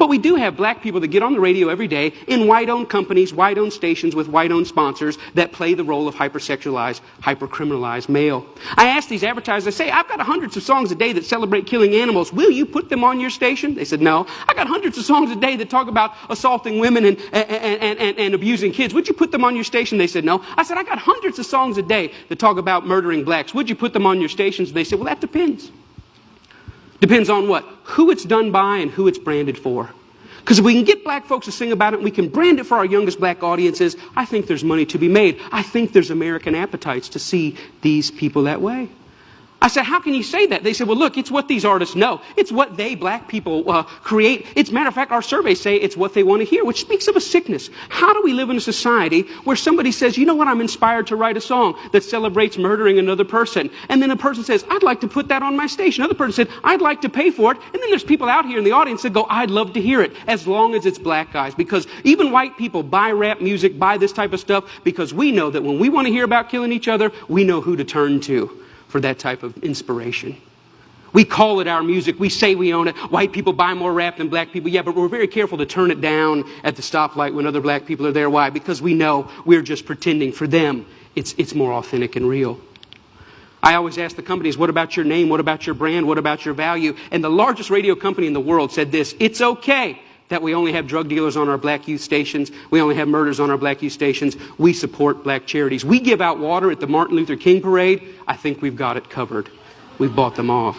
But we do have black people that get on the radio every day in white-owned companies, white-owned stations with white-owned sponsors that play the role of hypersexualized, hypercriminalized male. I ask these advertisers, I say, I've got hundreds of songs a day that celebrate killing animals. Will you put them on your station? They said, no. I got hundreds of songs a day that talk about assaulting women and abusing kids. Would you put them on your station? They said, no. I said, I got hundreds of songs a day that talk about murdering blacks. Would you put them on your stations? They said, well, that depends. Depends on what? Who it's done by and who it's branded for. Because if we can get black folks to sing about it and we can brand it for our youngest black audiences, I think there's money to be made. I think there's American appetites to see these people that way. I said, how can you say that? They said, well, look, it's what these artists know. It's what they, black people, create. It's, matter of fact, our surveys say it's what they want to hear, which speaks of a sickness. How do we live in a society where somebody says, you know what, I'm inspired to write a song that celebrates murdering another person. And then a person says, I'd like to put that on my station. Another person said, I'd like to pay for it. And then there's people out here in the audience that go, I'd love to hear it, as long as it's black guys. Because even white people buy rap music, buy this type of stuff, because we know that when we want to hear about killing each other, we know who to turn to for that type of inspiration. We call it our music. We say we own it. White people buy more rap than black people. Yeah, but we're very careful to turn it down at the stoplight when other black people are there. Why? Because we know we're just pretending. For them, it's more authentic and real. I always ask the companies, what about your name? What about your brand? What about your value? And the largest radio company in the world said this: it's okay that we only have drug dealers on our black youth stations. We only have murders on our black youth stations. We support black charities. We give out water at the Martin Luther King parade. I think we've got it covered. We've bought them off.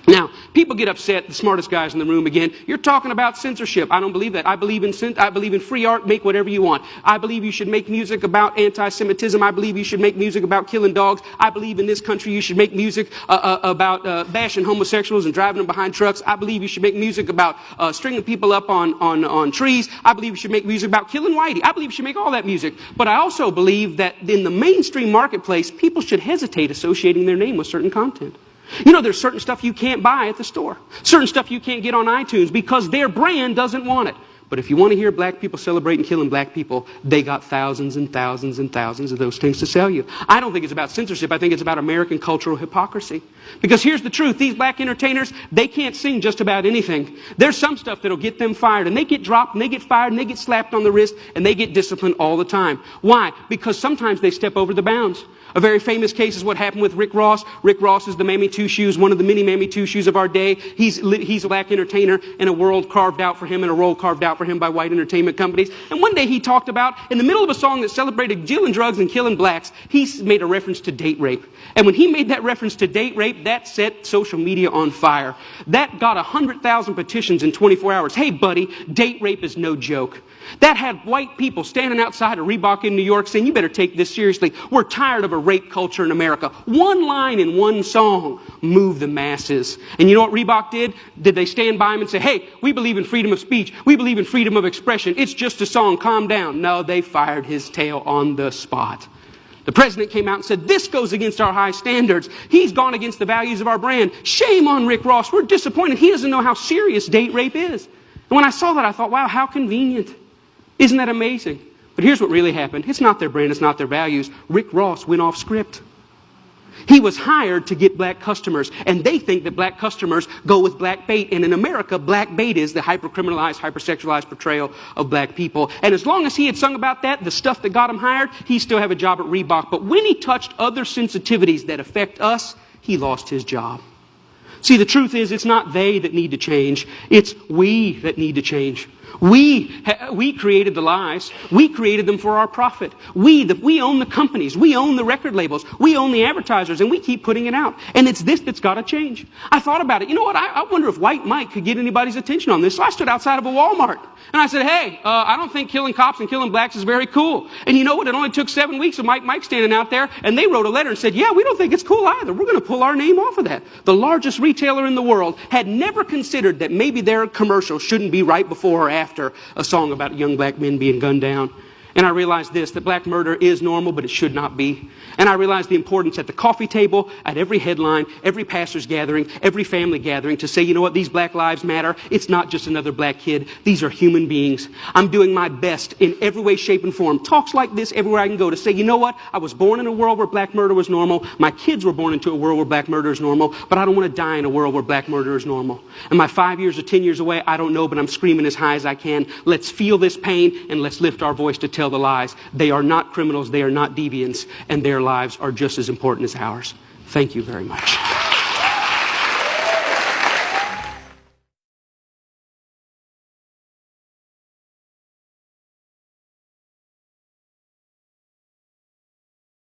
Now, people get upset, the smartest guys in the room again. You're talking about censorship. I don't believe that. I believe in free art. Make whatever you want. I believe you should make music about anti-Semitism. I believe you should make music about killing dogs. I believe in this country you should make music about bashing homosexuals and driving them behind trucks. I believe you should make music about stringing people up on trees. I believe you should make music about killing whitey. I believe you should make all that music. But I also believe that in the mainstream marketplace, people should hesitate associating their name with certain content. You know, there's certain stuff you can't buy at the store. Certain stuff you can't get on iTunes because their brand doesn't want it. But if you want to hear black people celebrating killing black people, they got thousands and thousands and thousands of those things to sell you. I don't think it's about censorship. I think it's about American cultural hypocrisy. Because here's the truth. These black entertainers, they can't sing just about anything. There's some stuff that'll get them fired. And they get dropped, and they get fired, and they get slapped on the wrist, and they get disciplined all the time. Why? Because sometimes they step over the bounds. A very famous case is what happened with Rick Ross. Rick Ross is the Mammy Two Shoes, one of the many Mammy Two Shoes of our day. He's a black entertainer in a world carved out for him and a role carved out for him by white entertainment companies. And one day he talked about, in the middle of a song that celebrated dealing drugs and killing blacks, he made a reference to date rape. And when he made that reference to date rape, that set social media on fire. That got 100,000 petitions in 24 hours. Hey, buddy, date rape is no joke. That had white people standing outside of Reebok in New York saying, you better take this seriously. We're tired of a rape culture in America. One line in one song moved the masses. And you know what Reebok did? Did they stand by him and say, hey, we believe in freedom of speech. We believe in freedom of expression. It's just a song. Calm down. No, they fired his tail on the spot. The president came out and said, this goes against our high standards. He's gone against the values of our brand. Shame on Rick Ross. We're disappointed. He doesn't know how serious date rape is. And when I saw that, I thought, wow, how convenient. Isn't that amazing? But here's what really happened. It's not their brand, it's not their values. Rick Ross went off script. He was hired to get black customers, and they think that black customers go with black bait. And in America, black bait is the hypercriminalized, hypersexualized portrayal of black people. And as long as he had sung about that, the stuff that got him hired, he still have a job at Reebok. But when he touched other sensitivities that affect us, he lost his job. See, the truth is, it's not they that need to change. It's we that need to change. We created the lies. We created them for our profit. We own the companies. We own the record labels. We own the advertisers, and we keep putting it out. And it's this that's got to change. I thought about it. You know what? I wonder if White Mike could get anybody's attention on this. So I stood outside of a Walmart, and I said, hey, I don't think killing cops and killing blacks is very cool. And you know what? It only took 7 weeks of Mike standing out there, and they wrote a letter and said, yeah, we don't think it's cool either. We're going to pull our name off of that. The largest retailer in the world had never considered that maybe their commercial shouldn't be right before or after a song about young black men being gunned down. And I realized this, that black murder is normal, but it should not be. And I realized the importance at the coffee table, at every headline, every pastor's gathering, every family gathering to say, you know what, these black lives matter. It's not just another black kid. These are human beings. I'm doing my best in every way, shape, and form. Talks like this everywhere I can go to say, you know what, I was born in a world where black murder was normal. My kids were born into a world where black murder is normal, but I don't want to die in a world where black murder is normal. Am I 5 years or 10 years away? I don't know, but I'm screaming as high as I can. Let's feel this pain and let's lift our voice to tell the lies. They are not criminals, they are not deviants, and their lives are just as important as ours. Thank you very much.